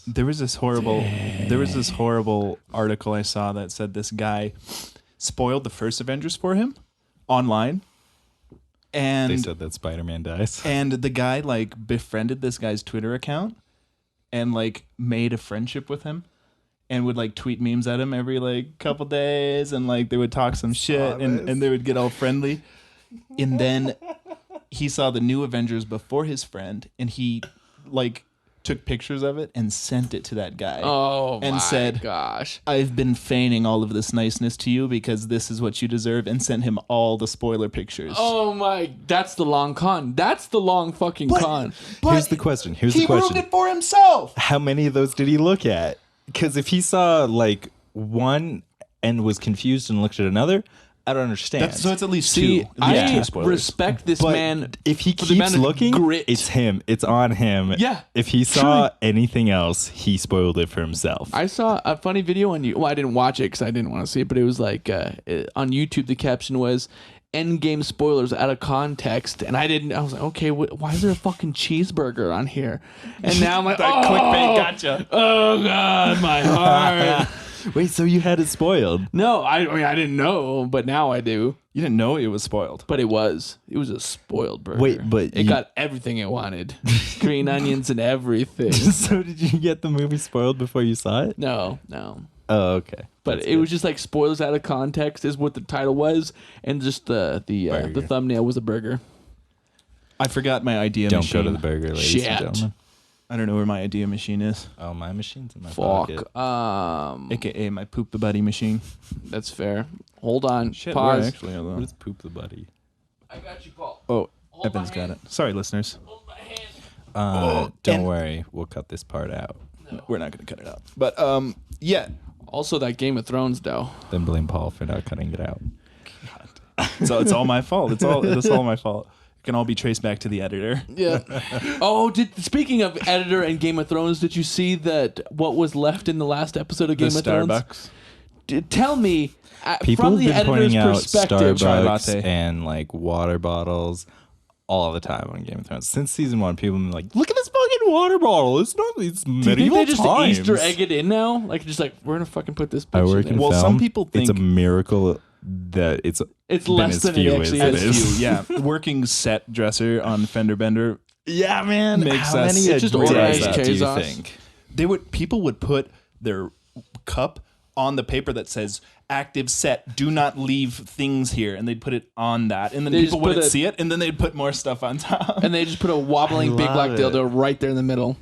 There was this horrible article I saw that said this guy spoiled the first Avengers for him online. And they said that Spider-Man dies. And the guy like befriended this guy's Twitter account and like made a friendship with him and would like tweet memes at him every like couple days and like they would talk some shit and they would get all friendly. And then he saw the new Avengers before his friend and he like took pictures of it and sent it to that guy. Oh and my said, gosh. I've been feigning all of this niceness to you because this is what you deserve, and sent him all the spoiler pictures. Oh my, that's the long con. That's the long fucking con. Here's the question. He ruined it for himself. How many of those did he look at? Because if he saw like one and was confused and looked at another, I don't understand. So it's at least See, two. At least I two spoilers. respect this But man. if he for the keeps amount of looking, grit. it's him. It's on him. Yeah, If he saw anything else, he spoiled it for himself. I saw a funny video on you. Well, I didn't watch it because I didn't want to see it, but it was like on YouTube. The caption was "Endgame spoilers out of context," and I was like, okay, why is there a fucking cheeseburger on here? And now I'm like, clickbait gotcha. Oh god, my heart. Wait, so you had it spoiled? No, I mean I didn't know, but now I do. You didn't know it was spoiled. But it was a spoiled burger. Wait, but it got everything it wanted, green onions and everything. So did you get the movie spoiled before you saw it? No. Oh, okay. But it was just like spoilers out of context is what the title was, and just the thumbnail was a burger. I forgot my idea Don't machine. go to the burger, ladies Shit. and gentlemen. I don't know where my idea machine is. Oh, my machine's in my Fuck. pocket. AKA my poop the buddy machine. That's fair. Hold on. Shit, Pause. where actually, hold What on. is poop the buddy? I got you, Paul. Oh, Hold Evan's my got hand. it. Sorry, listeners. Hold my hand. Don't and- worry, we'll cut this part out. We're not going to cut it out. But yeah. Also, that Game of Thrones, though. Then blame Paul for not cutting it out. So it's all my fault. It's all my fault. It can all be traced back to the editor. Yeah. Speaking of editor and Game of Thrones, did you see that what was left in the last episode of Game of Thrones? Starbucks. Tell me, People from have the been editor's pointing out perspective. Chai latte. Starbucks and like water bottles all the time on Game of Thrones. Since season 1, people have been like, look at this fucking water bottle. It's Do you think medieval they just times. Easter egg it in now? Like, just like, we're going to fucking put this I bitch work in in there. Well, film. some people it's a think- miracle that it's It's been less as than few it actually as is. it is. Yeah, working set dresser on Fender Bender. Yeah, man. Makes How us- many It's just does organized that do you chaos. think? People would put their cup on the paper that says active set, do not leave things here, and they'd put it on that, and then They people just put wouldn't a- see it, and then they'd put more stuff on top. And they just put a wobbling big black love it. dildo right there in the middle.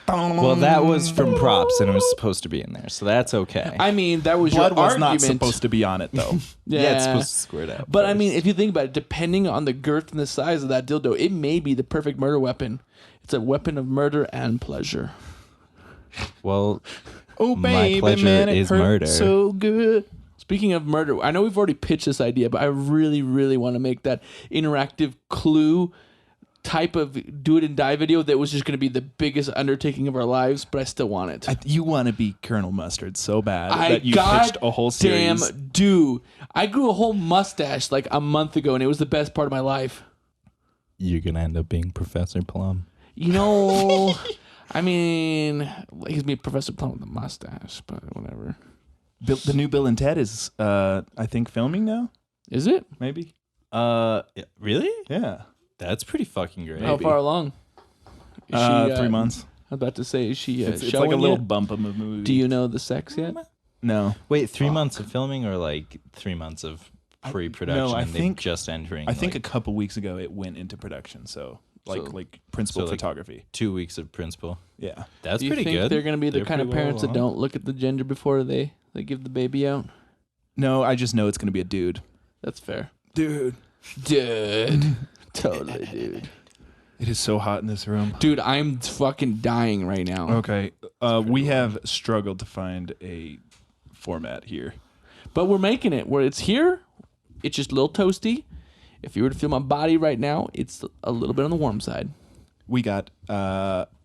Well, that was from props, and it was supposed to be in there, so that's okay. I mean, that was Blood your was argument. not supposed to be on it though. yeah, it's supposed to squirt out. But I first. mean, if you think about it, depending on the girth and the size of that dildo, it may be the perfect murder weapon. It's a weapon of murder and pleasure. well, Oh My baby, pleasure man, it is hurt murder. so good. Speaking of murder, I know we've already pitched this idea, but I really, really want to make that interactive Clue type of do it and die video that was just going to be the biggest undertaking of our lives, but I still want it. You want to be Colonel Mustard so bad I that you pitched a whole series. Damn, dude. I grew a whole mustache like a month ago, and it was the best part of my life. you're gonna end up being Professor Plum. You know, I mean, he's me Professor Plum with a mustache, but whatever. The new Bill and Ted is, I think, filming now. Is it? Maybe. Really? Yeah. That's pretty fucking great. How far along? Is 3 months. I was about to say, is she It's like a showing little yet? bump of a movie. Do you know the sex yet? No. Wait, 3 months of filming or like 3 months of pre-production? no, I and think- they're just entering. I think like, a couple weeks ago it went into production. So like principal like- photography. 2 weeks of principal. Yeah. That's Do you pretty think good. they're going to be the They're kind of pretty well parents that along. don't look at the gender before they give the baby out? No, I just know it's gonna be a dude. That's fair. Dude. Dude. Totally, dude. It is so hot in this room. Dude, I'm fucking dying right now. Okay. We have struggled to find a format here. But we're making it where it's here. It's just a little toasty. If you were to feel my body right now, it's a little bit on the warm side. We got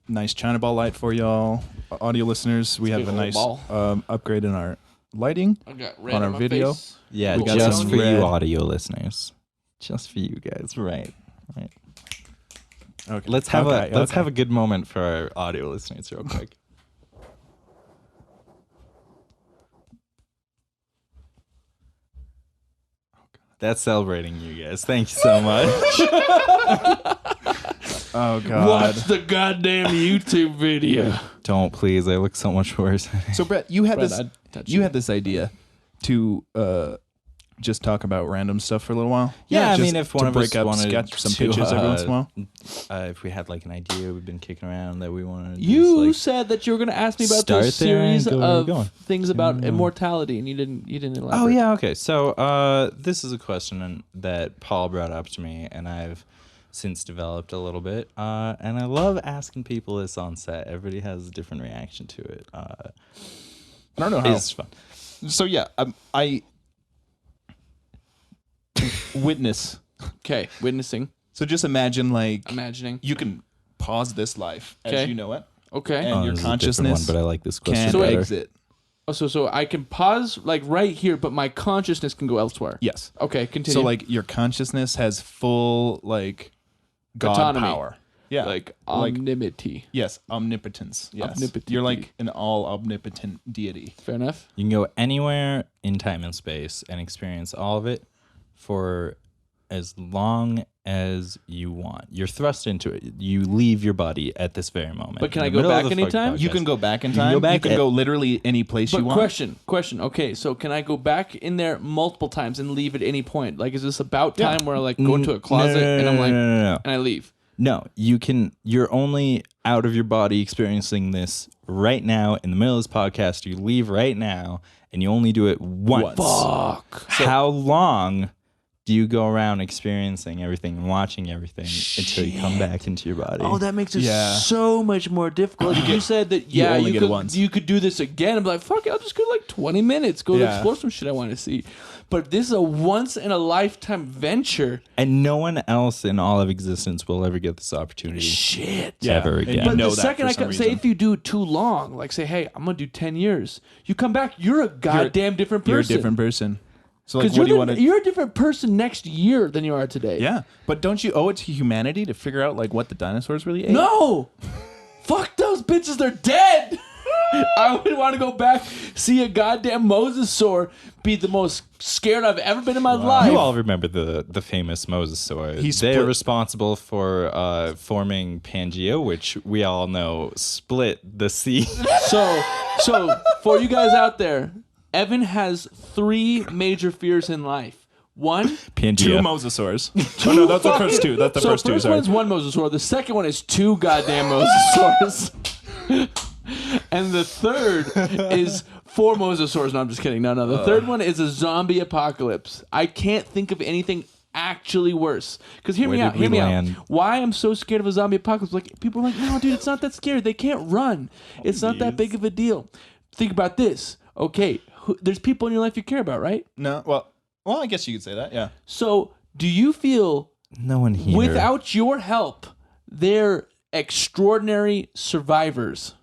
nice China ball light for y'all, audio listeners. We have big a old nice ball. Upgrade in our lighting. I got red On our my video? face. Yeah, We got just some for red. you audio listeners. Just for you guys. Right. Okay. Let's have a good moment for our audio listeners real quick. That's celebrating you guys. Thank you so much. Oh God. Watch the goddamn YouTube video. Don't, please. I look so much worse. So Brett, you had Brett, this. I'd touch You you. had this idea to just talk about random stuff for a little while. Yeah, I just mean, if one to of break us up, wanted sketch some to, pitches every once in a while. If we had like an idea we've been kicking around that we wanted to You just, said that you were going to ask me about start this there and series go where we're of going. things about immortality, and you didn't elaborate. Oh yeah, okay. So this is a question that Paul brought up to me, and I've since developed a little bit. And I love asking people this on set. Everybody has a different reaction to it. I don't know how. It's fun. So yeah, I witness. Okay, witnessing, So just imagine like imagining. you can pause this life as Okay. you know it, Okay. and your this is a different consciousness one, but I like this can question better. exit. Oh, so I can pause like right here, but my consciousness can go elsewhere. Yes. Okay, continue. So like your consciousness has full like God Autonomy. power. Yeah. like omnimity. yes, omnipotence. Yes. Omnipotent. You're like an all omnipotent deity. Fair enough. You can go anywhere in time and space and experience all of it for as long as you want. You're thrust into it. You leave your body at this very moment. But can In I the go middle of back the fucking anytime? You podcast. can go back in You can time. go back you can at- go literally any place But you want. question. Okay, so can I go back in there multiple times and leave at any point? Like, is this about time where I like go into a closet and I'm like, no. and I leave? No, you can. You're only out of your body experiencing this right now in the middle of this podcast. You leave right now, and you only do it once. Fuck. How long do you go around experiencing everything and watching everything until you come back into your body? Oh, that makes it Yeah. so much more difficult. You said that you only get it could, once. you could do this again. I'm like, fuck it, I'll just go like 20 minutes, go Yeah. explore some shit I want to see. But this is a once in a lifetime venture. And no one else in all of existence will ever get this opportunity Shit. ever and again. you But know the that second for I some can say, reason. if you do it too long, like say, hey, I'm gonna do 10 years, you come back, you're a goddamn different person. You're a different person. So like, Because what do you want to? you're a different person next year than you are today. Yeah, but don't you owe it to humanity to figure out like what the dinosaurs really ate? No! Fuck those bitches, they're dead! I would want to go back, see a goddamn mosasaur, be the most scared I've ever been in my life. You all remember the famous Mosasaur. He They're split- responsible for forming Pangea, which we all know split the sea. So for you guys out there, Evan has 3 major fears in life. One, Pangea. 2 mosasaurs. Oh no, that's the first 2. That's the so first 2. first Sorry. one's 1 mosasaur. The second one is 2 goddamn mosasaurs. And the third is 4 mosasaurs. No, I'm just kidding. No. The third one is a zombie apocalypse. I can't think of anything actually worse. Because hear Where me did out. we Hear me land? out. Why I'm so scared of a zombie apocalypse? Like people are like, no, dude, it's not that scary. They can't run. It's not that big of a deal. Think about this. Okay, there's people in your life you care about, right? No, well, I guess you could say that. Yeah. So do you feel No one here. without your help, they're extraordinary survivors?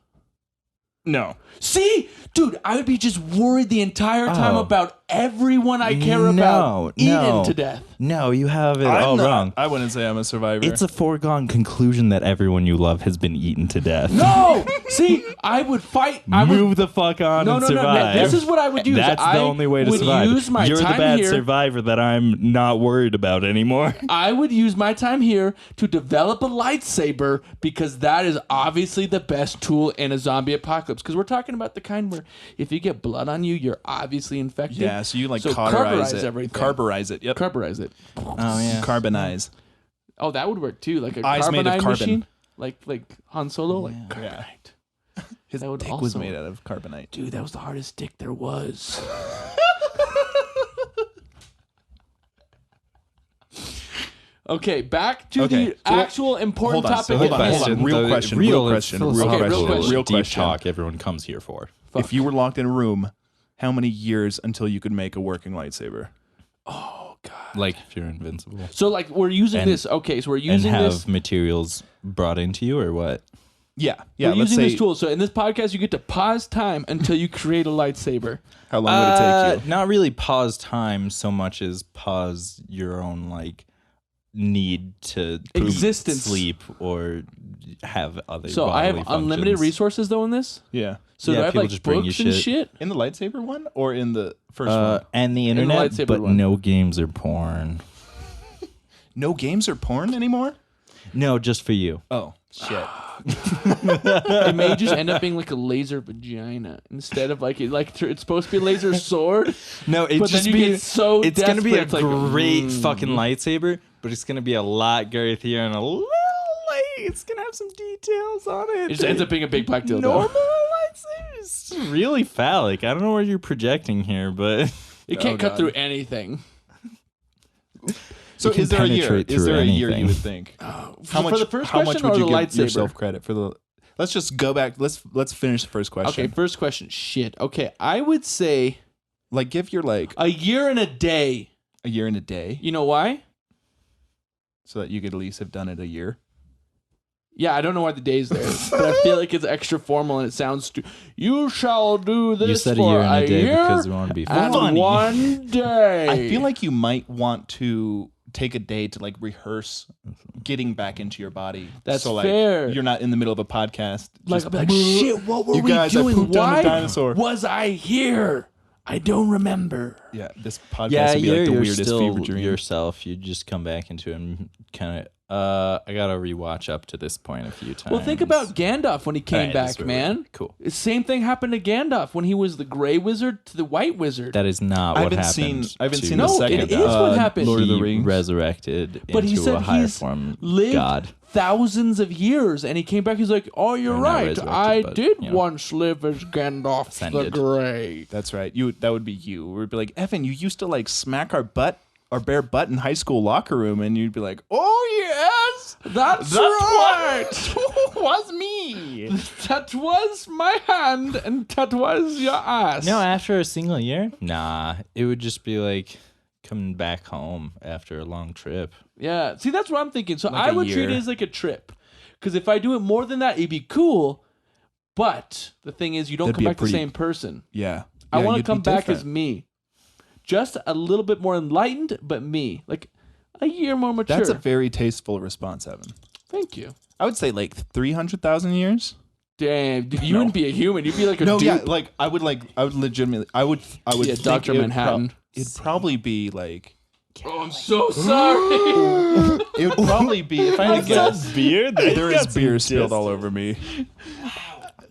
No. See, dude, I would be just worried the entire time Oh. about everyone I care about eaten to death. No, you have it all wrong. I wouldn't say I'm a survivor. It's a foregone conclusion that everyone you love has been eaten to death. No, see, I would fight. I would Move the fuck on No, and no, no, no. survive. This is what I would use. That's I the only way to would survive. use my You're the time bad here- survivor that I'm not worried about anymore. I would use my time here to develop a lightsaber because that is obviously the best tool in a zombie apocalypse. Because we're talking about the kind where if you get blood on you, you're obviously infected. yeah, so you like So cauterize it. everything. Carburize it. Yep. Carburize it. Oh yeah. Carbonize. Oh, that would work too. Like a Eyes made of carbonite carbon. machine. Like Han Solo. Like Yeah. carbonite. His That would dick was also- made out of carbonite. Dude, that was the hardest dick there was. Okay, back to Okay, the so actual important hold on, topic. so hold at on, hand. hold on. Real question, real question, real question, real deep question. talk everyone comes here for. Fuck. If you were locked in a room, how many years until you could make a working lightsaber? Oh god. Like if you're invincible. So like we're using And- this. Okay, so we're And using have this. materials brought into you or what? Yeah. Yeah. We're Let's using say this tool. So in this podcast, you get to pause time until you create a lightsaber. how long would it take you? Not really pause time so much as pause your own like need to Existence. sleep, or have other. So I have bodily unlimited functions. resources though in this. Yeah. So Yeah, do I have people like just bring you books and shit. shit? In the lightsaber one or in the first one? And the internet, lightsaber but one. no games or porn. No games or porn anymore? No, just for you. Oh, shit. It may just end up being like a laser vagina instead of like it's supposed to be a laser sword. No, it's But then just you be. get so It's gonna be a desperate, it's like, great fucking lightsaber, but it's gonna be a lot girthier and a little light. It's gonna have some details on it. It just ends up being a big black dildo. normal lightsaber is really phallic. I don't know where you're projecting here, but It can't cut God. through anything. So It can is there a year? penetrate Is there through a year anything. you would think? For the first how much question would or you the give lightsaber? yourself credit for the? Let's just go back. Let's finish the first question. Okay, first question. Shit. Okay, I would say Like give your like a year and a day. a year and a day, You know why? so that you could at least have done it a year. Yeah, I don't know why the day's there, but I feel like it's extra formal and it sounds. You shall do this you said a for year and a day year because we want to be and funny. one day. I feel like you might want to take a day to like rehearse getting back into your body. That's so, like, fair. You're not in the middle of a podcast. like, just, like shit. What were you we guys, I doing? pooped on Why a dinosaur. was I here? I don't remember. Yeah, this podcast Yeah, would be like the you're weirdest still fever dream. yourself. You just come back into it and kind of. I gotta rewatch up to this point a few times. Well, think about Gandalf when he came Alright, that's back, really man. cool. The same thing happened to Gandalf when he was the Gray Wizard to the White Wizard. That is not I what haven't happened. seen- I haven't to seen the No, second. it is what happened. Lord of the He Rings. resurrected But he into said a higher he's form lived god. thousands of years, and he came back. He's like, "Oh, you're Or not right. resurrected, I but, did you know, once live as Gandalf the ascended. Grey." That's right. That would be you. We'd be like, Evan, you used to like smack our bare butt in high school locker room, and you'd be like, oh yes, That's right. was me. That was my hand, and that was your ass. No, after a single year, nah. It would just be like coming back home after a long trip. Yeah, see, that's what I'm thinking. So Like I a would treat year. it as like a trip, because if I do it more than that, it'd be cool. But the thing is, you don't That'd come be a back pretty- the same person. Yeah, I want to you'd be come back as different. me, just a little bit more enlightened, but me, like a year more mature. That's a very tasteful response, Evan. Thank you. I would say like 300,000 years. Damn, dude, you wouldn't be a human. You'd be like a No, dupe. yeah, I would legitimately. I would. Yeah, think Dr. it would Manhattan. it'd probably be like. Oh, I'm so sorry. It would probably be if I had to guess. beer? There is beer spilled all over me.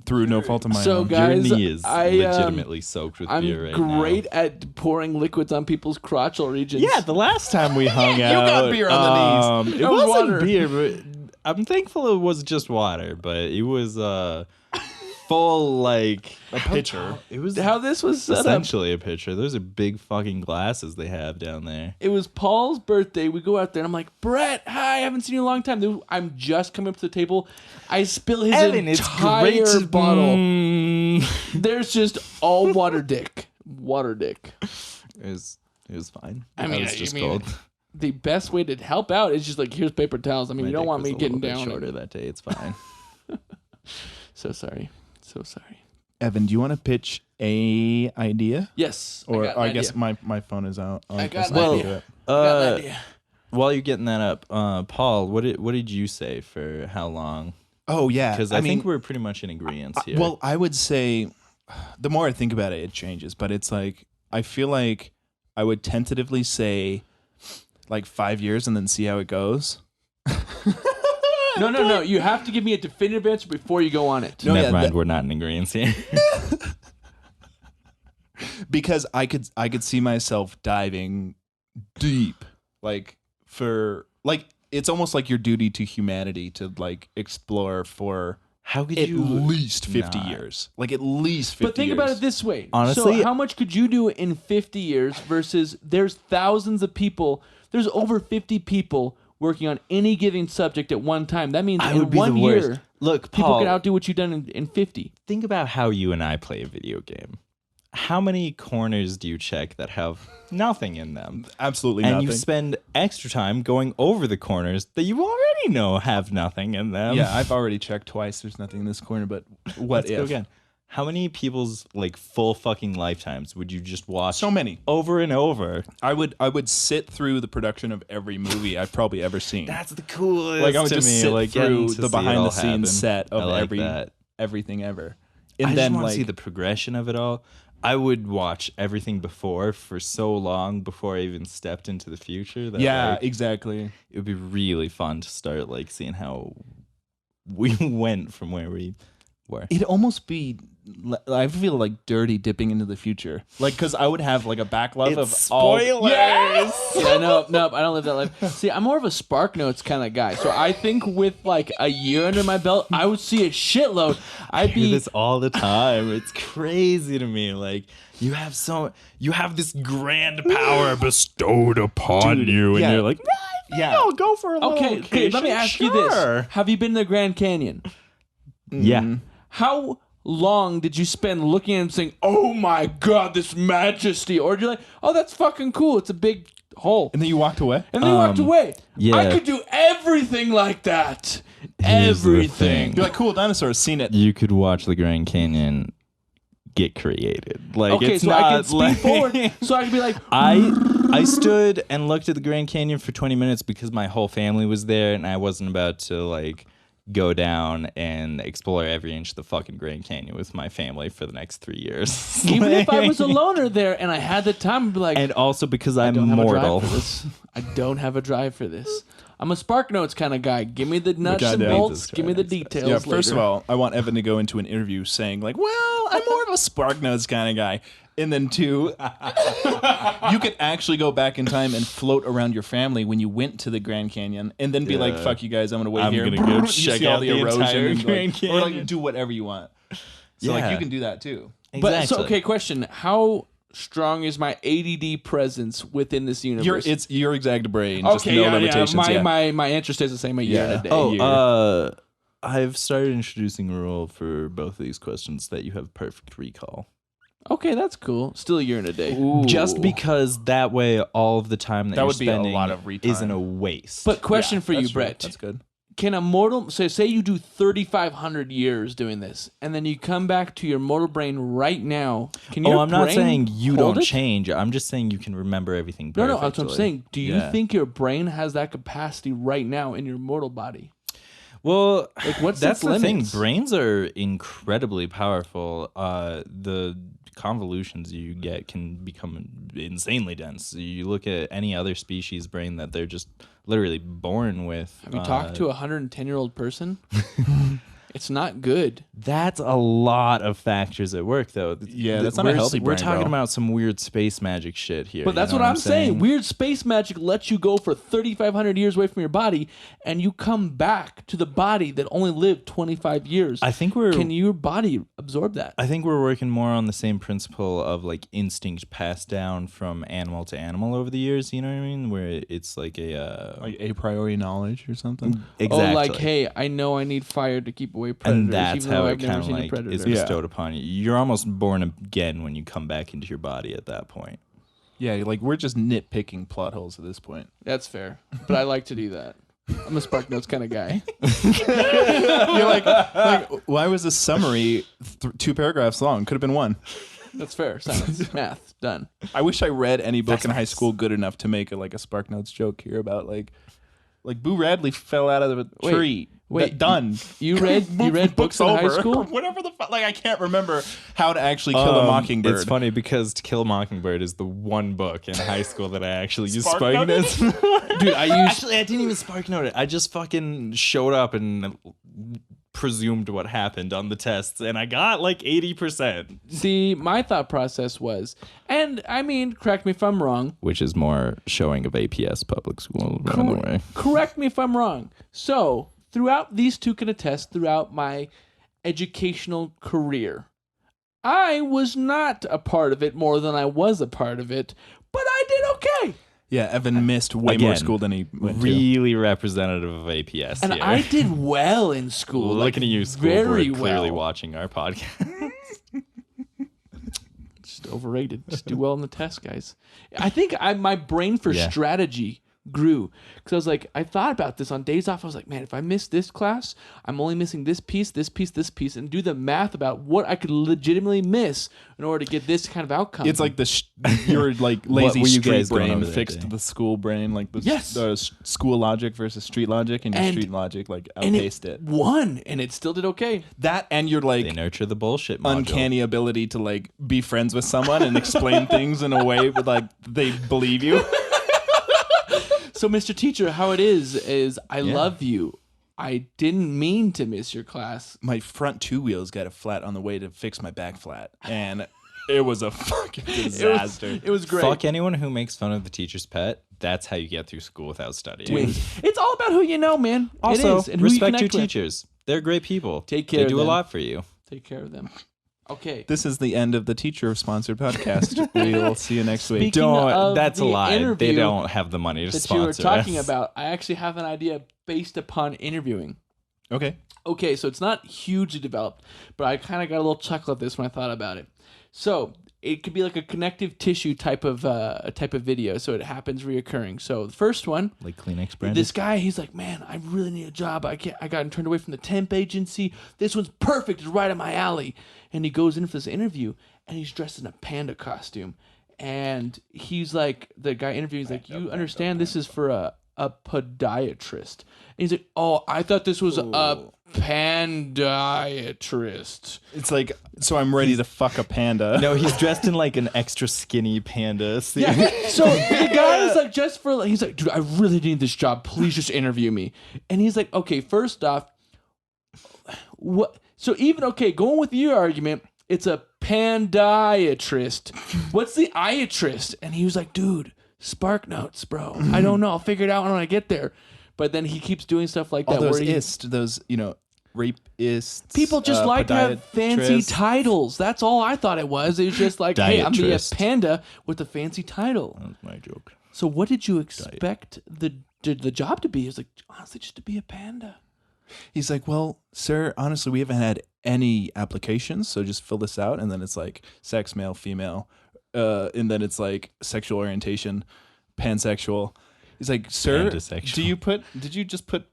Through no fault of my So, own. guys, Your knee is I, legitimately soaked with I'm beer right great at pouring liquids on people's crotchal regions. now. Yeah, the last time we hung out, got beer on the It That was wasn't water. beer, but I'm thankful it was just water. But it was full like A pitcher. It was How this was set up. essentially a pitcher. Those are big fucking glasses they have down there. It was Paul's birthday. We go out there, and I'm like, Brett, hi, I haven't seen you in a long time. I'm just coming up to the table. I spill his entire bottle. There's just all water dick. Water dick. It was fine. I mean, it was just I mean, cold. The best way to help out is just like, here's paper towels. I mean, My you don't dick want was me a getting little bit down. shorter that day. It's fine. So sorry. So sorry. Evan, do you want to pitch a idea? Yes. Or got an I guess idea. my phone is out. I got guess an I can idea. do it. I got an idea. While you're getting that up, Paul, what did you say for how long? Oh yeah, Because I think we're pretty much in agreement here. Well, I would say the more I think about it, it changes. But it's like I feel like I would tentatively say like 5 years and then see how it goes. No. You have to give me a definitive answer before you go on it. No, never yeah, mind, that- we're not in agreement here. Because I could see myself diving deep, like for like it's almost like your duty to humanity to like explore for How could at you least 50 not? years, like at least 50 But think years. about it this way. Honestly- so how much could you do in 50 years versus there's thousands of people, there's over 50 people working on any given subject at one time. That means I in would be 1 the worst. year, Look, people Paul, can outdo what you've done in 50. think about how you and I play a video game. How many corners do you check that have nothing in them? Absolutely And nothing. you spend extra time going over the corners that you already know have nothing in them. Yeah, I've already checked twice. There's nothing in this corner, but what Let's if? go again. how many people's like full fucking lifetimes would you just watch So many. over and over? I would sit through the production of every movie I've probably ever seen. That's the coolest. Like I would to just me, sit like, through getting to the see it behind all the scenes happen. set I of like that. everything ever. I And just then want to like see the progression of it all. I would watch everything before for so long before I even stepped into the future. That, yeah, like, exactly. it would be really fun to start like seeing how we went from where we were. It'd almost be, I feel like dirty dipping into the future. Like, because I would have like a backlog of spoilers. all. Yes! Yeah, nope, I don't live that life. See, I'm more of a sparknotes kind of guy. So I think with like a year under my belt, I would see a shitload. I do this all the time. It's crazy to me. Like you have this grand power bestowed upon you, and yeah. you're like, Yeah. I'll go for a little Okay, let me vacation, ask you this. sure. Have you been to the Grand Canyon? Yeah. How long did you spend looking at him saying, "Oh my God, this majesty," or you're like, "Oh, that's fucking cool. It's a big hole," And then you walked away? and then you walked away? yeah. I could do everything like that. Here's the Everything. thing. You're like, cool, dinosaurs, seen it. You could watch the Grand Canyon get created. Like Okay, it's so not I can speed like forward. So I could be like, I stood and looked at the Grand Canyon for 20 minutes because my whole family was there and I wasn't about to like go down and explore every inch of the fucking Grand Canyon with my family for the next 3 years. even if I was a loner there and I had the time, I'd be like, And also because I'm don't have a mortal. drive for this. I don't have a drive for this. I'm a SparkNotes kind of guy. Give me the nuts and goddamn bolts. Give me the details. Yeah, first of later. all, I want Evan to go into an interview saying, like, well, I'm more of a SparkNotes kind of guy. And then two, you could actually go back in time and float around your family when you went to the Grand Canyon and then be like, fuck you guys, I'm going to wait I'm here. gonna go You check see all out the the erosion entire and, Grand like, or like Canyon. do whatever you want. So like Yeah. you can do that too. But so okay, question: how strong is my ADD presence within this universe? It's your exact brain. okay. Just no Yeah. limitations. My answer stays the same. A year and a day. Oh, I've started introducing a rule for both of these questions that you have perfect recall. Okay, that's cool. Still a year and a day. Just because that way all of the time that, That you're would be a spending lot of retime. isn't a waste. But question Yeah, for you, that's true. Brett: That's good. can a mortal say you do 3,500 years doing this, and then you come back to your mortal brain right now? Can your I'm not brain saying you hold don't it? change. I'm just saying you can remember everything No, perfectly. that's what I'm saying. Do you Yeah. think your brain has that capacity right now in your mortal body? Well, Like, what's that's its the thing. limits? Brains are incredibly powerful. The convolutions you get can become insanely dense. You look at any other species brain that they're just literally born with. Have you talked to a 110-year-old person? It's not good. That's a lot of factors at work, though. Yeah, that's not a healthy We're brain, talking bro. about some weird space magic shit here. But that's you know what I'm saying. Weird space magic lets you go for 3,500 years away from your body, and you come back to the body that only lived 25 years. I think we're. Can your body absorb that? I think we're working more on the same principle of like instinct passed down from animal to animal over the years. You know what I mean? Where it's like a Like a priori knowledge or something. exactly. Oh, like, hey, I know I need fire to keep away predators, and that's even though how it I've never kind of seen a like predator. is bestowed upon you. You're almost born again when you come back into your body at that point. Yeah, like we're just nitpicking plot holes at this point. That's fair, but I like to do that. I'm a SparkNotes kind of guy. You're like, why was this summary 2 paragraphs long? Could have been 1. That's fair. Science, math, done. I wish I read any book in high school good enough to make a SparkNotes joke here about like Boo Radley fell out of a tree. wait, Done. You read books in high school? Whatever the fuck. Like I can't remember how to actually kill a mockingbird. It's funny because To Kill a Mockingbird is the one book in high school that I actually used Sparknoted? SparkNotes. Dude, I used Actually, I didn't even SparkNote it. I just fucking showed up and presumed what happened on the tests, and I got like 80%. see. My thought process was, and I mean, correct me if I'm wrong. Which is more showing of APS public school running away. Correct me if I'm wrong. So throughout these two can attest throughout my educational career, I was not a part of it more than I was a part of it, but I did okay. Yeah, Evan missed way more school than he went to. Really representative of APS And here. I did well in school. Looking at you, school very board, clearly well. watching our podcast. Just overrated. Just do well in the test, guys. I think my brain for Yeah. strategy grew. Because I was like, I thought about this on days off. I was like, man, if I miss this class, I'm only missing this piece, and do the math about what I could legitimately miss in order to get this kind of outcome. It's like your like lazy were you street guys going brain over that fixed day? the school brain, like the, Yes. the school logic versus street logic, and your And- street logic like and outpaced it. won, and it still did okay. That and your like They nurture the bullshit module. uncanny ability to like be friends with someone and explain things in a way with like they believe you. So, Mr. Teacher, how it is I love you. I didn't mean to miss your class. My front two wheels got a flat on the way to fix my back flat, and it was a fucking disaster. It was great. Fuck anyone who makes fun of the teacher's pet. That's how you get through school without studying. It's all about who you know, man. Also, it is, and who you respect your connect with. teachers. They're great people. Take care They of do them. a lot for you. Take care of them. Okay. This is the end of the teacher-sponsored podcast. We'll see you next week. Speaking of Don't. That's a the lie. They interview don't have the money to that you were sponsor talking us. about, I actually have an idea based upon interviewing. Okay. Okay, so it's not hugely developed, but I kind of got a little chuckle at this when I thought about it. So it could be like a connective tissue type of video, so it happens reoccurring. So the first one, Like Kleenex brand. this guy, he's like, man, I really need a job. I got turned away from the temp agency. This one's perfect. It's right up my alley. And he goes in for this interview, and he's dressed in a panda costume. And he's like, the guy interviewing, he's like, you understand this is for a podiatrist. And he's like, oh, I thought this was a pandiatrist. It's like, so I'm ready to fuck a panda. No, he's dressed in like an extra skinny panda suit. Yeah. So the guy is like, he's like, dude, I really need this job. Please just interview me. And he's like, okay, first off, what? So even, okay, going with your argument, it's a pandiatrist. What's the iatrist? And he was like, dude, sparknotes, bro. I don't know. I'll figure it out when I get there. But then he keeps doing stuff like All that. those where he, those, rapists. people just like to have fancy podiatrists. titles. That's all I thought it was. It was just like, hey, I'm the Diatrist. panda with a fancy title. That's my joke. So what did you expect the job to be? He was like, honestly, just to be a panda. He's like, well, sir, honestly, we haven't had any applications, so just fill this out. And then it's like sex, male, female. And then it's like sexual orientation, pansexual. He's like, sir, Pandasexual. did you just put,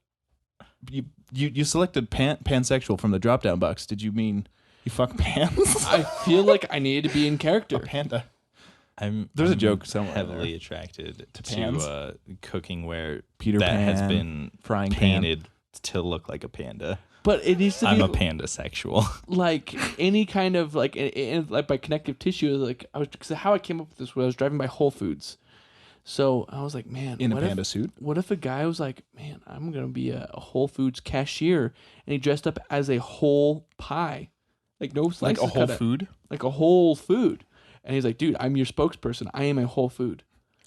you selected pansexual from the drop-down box. Did you mean you fuck pans? I feel like I needed to be in A character. panda. There's a joke somewhere heavily there. attracted to pans? cooking where Peter that Pan, has been frying pan. painted to look like a panda. But it needs to I'm be a panda sexual. like any kind of like, like by connective tissue. Like because how I came up with this was I was driving by Whole Foods. So I was like, man, In a what panda if, suit? What if a guy was like, man, I'm going to be a Whole Foods cashier, and he dressed up as a whole pie. Like no Like slices a whole cut out. food? Like a whole food. And he's like, dude, I'm your spokesperson. I am a whole food.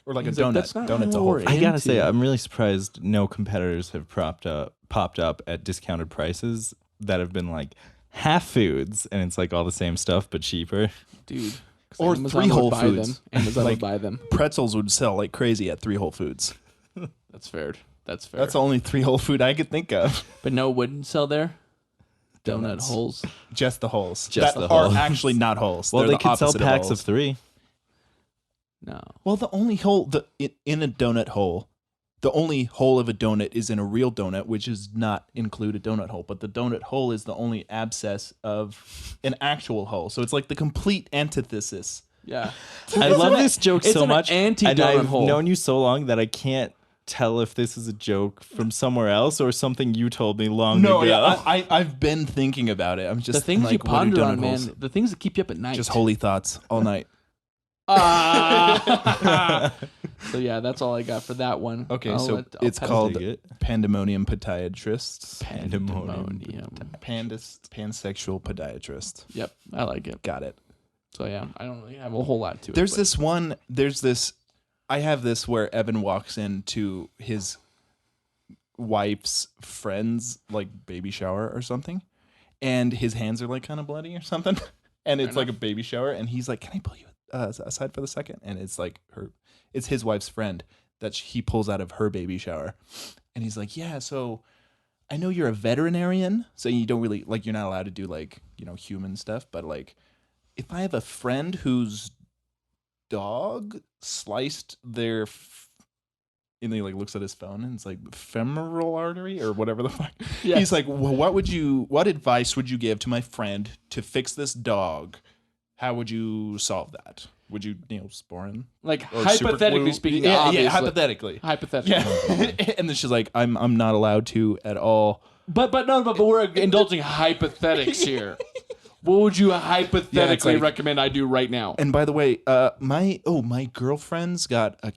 Or like He's a like, donut. that's not Donut's a what whole we're food. I gotta into. say, I'm really surprised no competitors have popped up at discounted prices that have been like half foods, and it's like all the same stuff but cheaper. Dude. 'Cause Or Amazon 3 would Whole buy Foods. Them. Amazon Like- would buy them. Pretzels would sell like crazy at 3 Whole Foods. That's fair. That's fair. That's the only 3 Whole Food I could think of. But no, wouldn't sell there. Donut Donuts. holes. Just the holes. Just that the are holes. actually not holes. Well, They're they the could sell opposite packs holes. of 3. No. Well, the only hole in a donut hole, the only hole of a donut is in a real donut, which does not include a donut hole. But the donut hole is the only abscess of an actual hole. So it's like the complete antithesis. Yeah. I love this joke it's so an much, and anti-donut I've hole. known you so long that I can't tell if this is a joke from somewhere else or something you told me long No, ago. yeah, I've been thinking about it. I'm just The things like, you what are ponder donut on, man. holes? The things that keep you up at night. Just holy thoughts all night. So yeah, that's all I got for that one. Okay, I'll so I'll it's pass called Dig it. Pandemonium Podiatrists. Pandemonium. Pansexual podiatrist. Yep, I like it. Got it. So yeah, I don't really have a whole lot to it. There's but- this one. I have this where Evan walks into his wife's friend's like baby shower or something, and his hands are like kind of bloody or something, and it's like a baby shower, and he's like, "Can I pull you aside for the second?" And it's like it's his wife's friend that he pulls out of her baby shower, and he's like, "Yeah, so I know you're a veterinarian, so you don't really like you're not allowed to do like human stuff, but like if I have a friend whose dog sliced their and he like looks at his phone and it's like femoral artery or whatever the fuck. Yes. He's like, well, what advice would you give to my friend to fix this dog? How would you solve that? Would you Neosporin? Like Or hypothetically super glue? speaking, Yeah, obviously. hypothetically. Hypothetically. Yeah. And then she's like, I'm not allowed to at all. But we're indulging hypothetics here. What would you hypothetically like- recommend I do right now? And by the way, my girlfriend's got a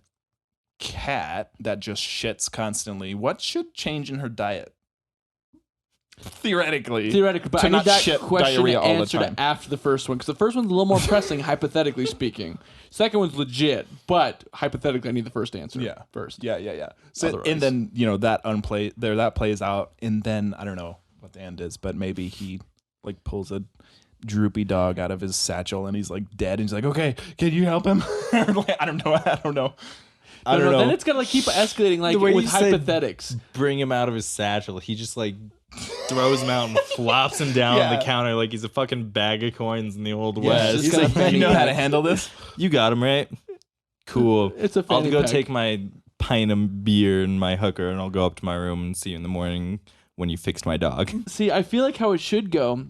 cat that just shits constantly. What should change in her diet? Theoretically, But to I not need that shit question diarrhea all the answered time. after the first one because the first one's a little more pressing, hypothetically speaking. Second one's legit, but hypothetically, I need the first answer. Yeah. first. Yeah. So Otherwise. and then that plays out, and then I don't know what the end is, but maybe he like pulls a droopy dog out of his satchel and he's like dead, and he's like, okay, can you help him? Like, I don't know. I don't know. Then it's gonna like keep escalating like The way with you say- hypothetics. Bring him out of his satchel. He just like throws him out and flops him down on Yeah. the counter like he's a fucking bag of coins in the old just west. He's got a like, fanny you know how to pack. handle this? You got him, right? Cool. It's a I'll fanny go pack. take my pint of beer and my hooker, and I'll go up to my room and see you in the morning when you fixed my dog. See, I feel like how it should go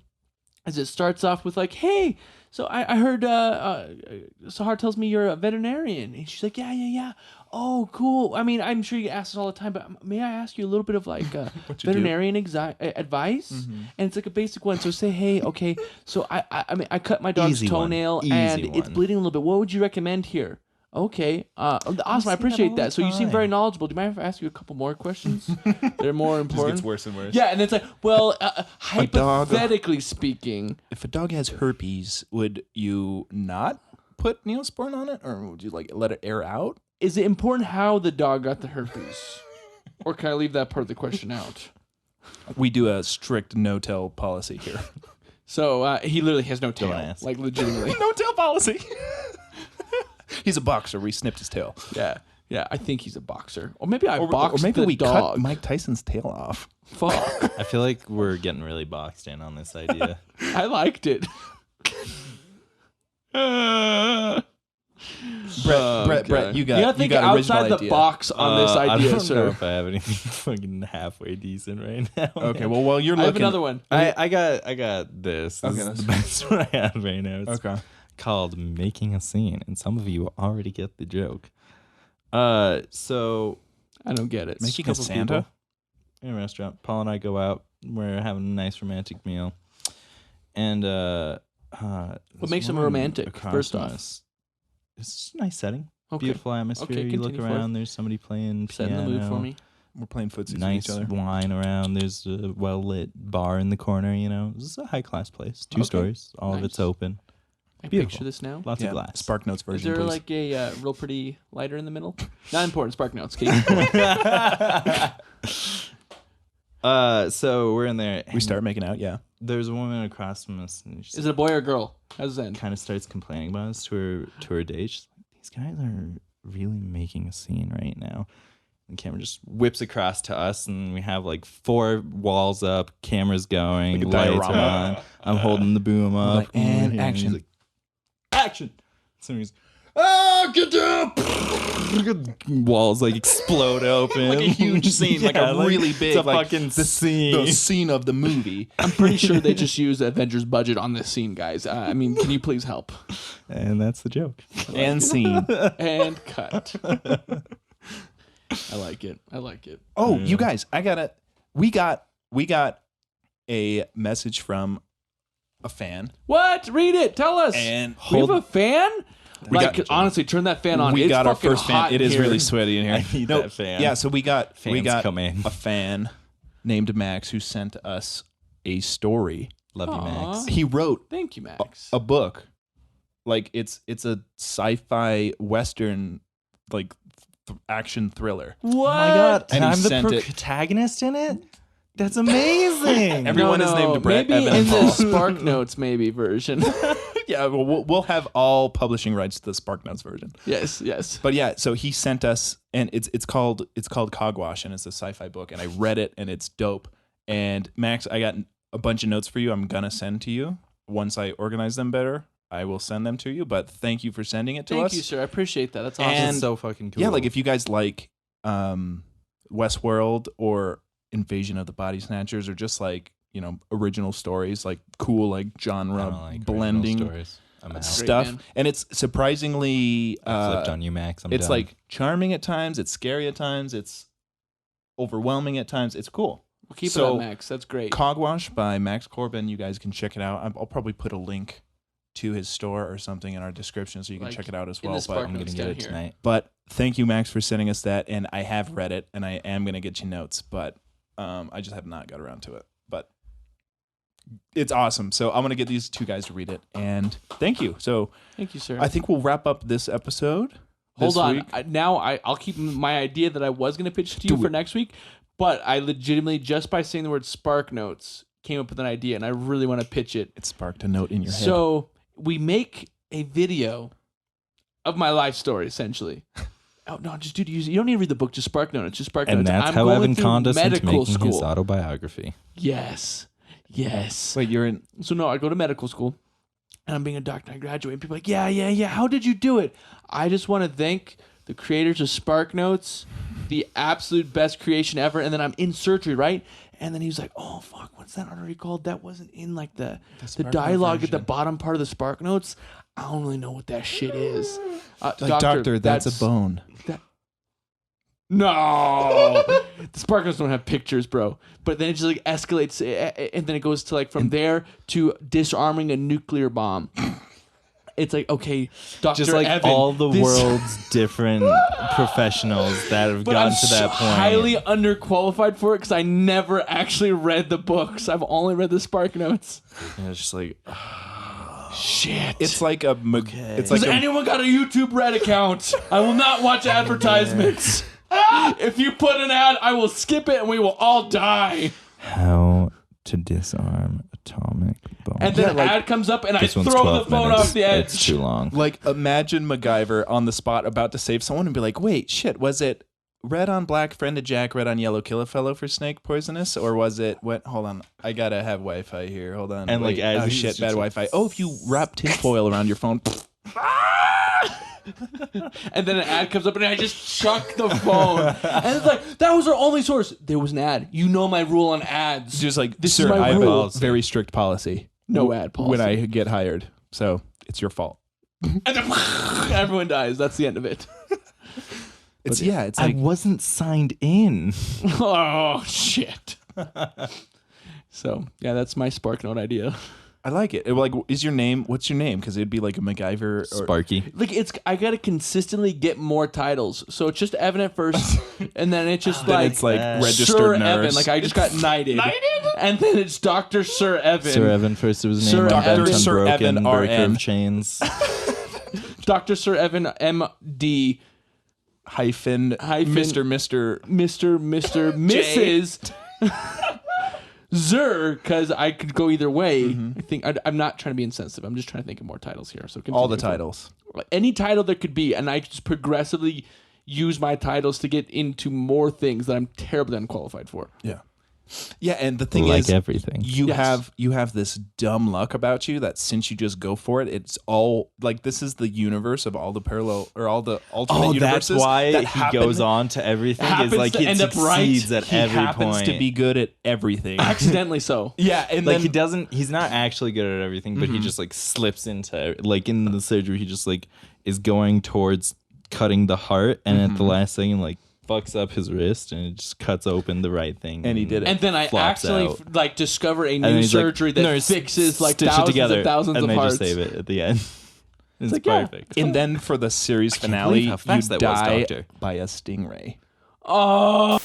is it starts off with like, hey, so I heard Sahar tells me you're a veterinarian. And she's like, yeah. Oh, cool. I mean, I'm sure you ask this all the time, but may I ask you a little bit of like veterinarian advice? And it's like a basic one. So say, hey, okay, so I mean, I cut my dog's Easy one. toenail Easy and it's one. bleeding a little bit. What would you recommend here? Okay. Awesome. I appreciate that. So you seem very knowledgeable. Do you mind if I ask you a couple more questions? They're more It just important. gets worse and worse. Yeah, and it's like, well, dog- hypothetically speaking, If a dog has herpes, would you not put Neosporin on it, or would you like let it air out? is it important how the dog got the herpes? Or can I leave that part of the question out? We do a strict no-tell policy here. So he literally has no tail, ask. like legitimately. No-tell policy. He's a boxer. We snipped his tail. Yeah, I think he's a boxer. Or maybe I Or boxed maybe the we dog. cut Mike Tyson's tail off. Fuck. I feel like we're getting really boxed in on this idea. I liked it. Brett, you got You gotta think got original outside the idea. box on this I idea, don't know sir. if I have anything fucking halfway decent right now. Okay, well, while you're I have looking, another one. I got this. This Okay, is that's- the best one I have right now. It's Okay. called Making a Scene, and some of you already get the joke. So I don't get it. Making a couple Santa? people in a restaurant. Paul and I go out. We're having a nice romantic meal, and What makes them romantic, first off? It's just a nice setting, Okay. beautiful atmosphere. Okay, You look continue forth. around. There's somebody playing Set in the mood for piano, me. We're playing footsies Nice with each other. wine around. There's a well lit bar in the corner. You know, this is a high class place. 2 Okay. stories. All of it's Nice. open. I Beautiful. picture this now. Lots Yeah, of glass. Spark Notes Is version, there please. like a real pretty lighter in the middle? Not important. Spark notes. Keep going. So we're in there. we start making out, yeah. There's a woman across from us, and Is it a boy or a girl? How's it end? kind of starts complaining about us to her date. She's like, "These guys are really making a scene right now." And the camera just whips across to us, and we have like 4 walls up, cameras going, Like a lights diorama. on. I'm holding the boom up, Like, and he's action. like, action. So he's, "Ah, get down!" Walls like explode open, Like a huge scene, like a really big, it's a like, fucking the scene. The scene of the movie. I'm pretty sure they just used Avengers budget on this scene, guys. I mean, can you please help? And that's the joke. And scene. And cut. I like it. I like it. Oh, you guys, we got a message from a fan. What? Read it. Tell us. And we have a fan? We Like, got- honestly, turn that fan on. we It's got our fucking first fan. hot It is here. really sweaty in here. I need that fan. Yeah, so we got Fans come in. a fan named Max who sent us a story. Love you, Aw. Max. He wrote Thank you, Max. a book. Like it's a sci-fi western like action thriller. What? Oh my god! And And he I'm the sent it. protagonist in it. That's amazing. Everyone is named Brett, Maybe Evan, in and the Paul. Spark Notes, maybe version. Yeah, we'll have all publishing rights to the SparkNotes version. yes. But yeah, so he sent us, and it's called Cogwash, and it's a sci-fi book, and I read it, and it's dope. And Max, I got a bunch of notes for you. I'm gonna send to you once I organize them better. I will send them to you. But thank you for sending it to us. Thank you, sir. I appreciate that. That's awesome. And- It's so fucking cool. Yeah, like if you guys like Westworld or Invasion of the Body Snatchers, or just like, you know, original stories, like cool, like genre blending stories. stuff. Great, and it's surprisingly I flipped on you, Max. it's like charming at times, it's scary at times, it's overwhelming at times. It's cool. We'll keep it So, up, Max. That's great. Cogwash by Max Corbin. You guys can check it out. I'll probably put a link to his store or something in our description so you can check it out as well. But I'm gonna get it tonight. But thank you, Max, for sending us that. And I have read it, and I am gonna get you notes, but I just have not got around to it. But it's awesome. So I'm gonna get these two guys to read it. And thank you. So Thank you, sir. I think we'll wrap up this episode. Hold this on. week. I'll keep my idea that I was going to pitch to you for next week, but I legitimately, just by saying the word sparknotes, came up with an idea, and I really want to pitch it. It sparked a note in your head. So we make a video of my life story, essentially. Oh no, just dude, you don't need to read the book. Just sparknotes. Just sparknotes. And that's I'm how going Evan through conned us into medical making school. his autobiography. Yes. Wait, you're in. So no, I go to medical school, and I'm being a doctor. I graduate, and people are like, yeah. How did you do it? I just want to thank the creators of Sparknotes, the absolute best creation ever. And then I'm in surgery, right? And then he was like, "Oh fuck, what's that artery called? That wasn't in like the dialogue at the bottom part of the Sparknotes. I don't really know what that shit is." Doctor, that's a bone. No, the Sparknotes don't have pictures, bro. But then it just like escalates, and then it goes to like from there to disarming a nuclear bomb. It's like, okay, Dr. Just like Evan, all the world's different professionals that have gotten to that point. Highly underqualified for it because I never actually read the books. I've only read the Sparknotes. And it's just like, Shit. It's like a. It's Has like anyone got a YouTube Red account? I will not watch advertisements. If you put an ad, I will skip it and we will all die. how to disarm atomic bombs. And then an ad comes up and I This one's throw 12 the phone minutes. off the edge. It's too long. Like, imagine MacGyver on the spot about to save someone and be like, wait, shit, was it red on black, friend of Jack, red on yellow, kill a fellow for snake poisonous? Or was it, hold on, I gotta have Wi-Fi here, hold on. And, like, as oh he's shit, just bad like- Wi-Fi. Oh, if you wrap tinfoil around your phone. And then an ad comes up and I just chuck the phone. And it's like, that was our only source. There was an ad. You know my rule on ads. Just like, This sir, is my I have rule. a very strict policy. No ad policy. When I get hired. So, it's your fault. And then everyone dies. That's the end of it. It's I like, wasn't signed in. Oh, shit. So, yeah, that's my Sparknote idea. I like it. Like, what's your name? Because it'd be like a MacGyver. Or, Sparky. Like, I got to consistently get more titles. So it's just Evan at first, and then it's just then like, it's like registered Sir nurse. Evan. Like, I just got knighted. And then it's Dr. Sir Evan. Sir Evan first. It was Sir named Evan. Bent Sir Unbroken, Evan, Breaker RN. of Chains. Dr. Sir Evan M.D. hyphen Mr. Mrs. Zer, because I could go either way. I think I'm not trying to be insensitive. I'm just trying to think of more titles here. So All the continue. titles. Any title there could be, and I just progressively use my titles to get into more things that I'm terribly unqualified for. Yeah. Yeah, and the thing Like is, everything. you Yes. have this dumb luck about you that since you just go for it, it's all like this is the universe of all the parallel or all the alternate that's universes. why that he happen- goes on to everything. happens Is like to he end up right. succeeds at He every happens point. to be good at everything. Accidentally so. Yeah, and Like then he doesn't. He's not actually good at everything, but he just like slips into like in the surgery. He just like is going towards cutting the heart, and at the last second, like fucks up his wrist, and it just cuts open the right thing. And he did it. And then I flops actually out. like discover a And then new he's like, surgery that "Nurse, fixes like stitch it thousands together," and thousands and of they hearts. just save it at the end. It's like, yeah. perfect. and then for the series finale, believe how fast you that was, die Doctor. by a stingray. Oh.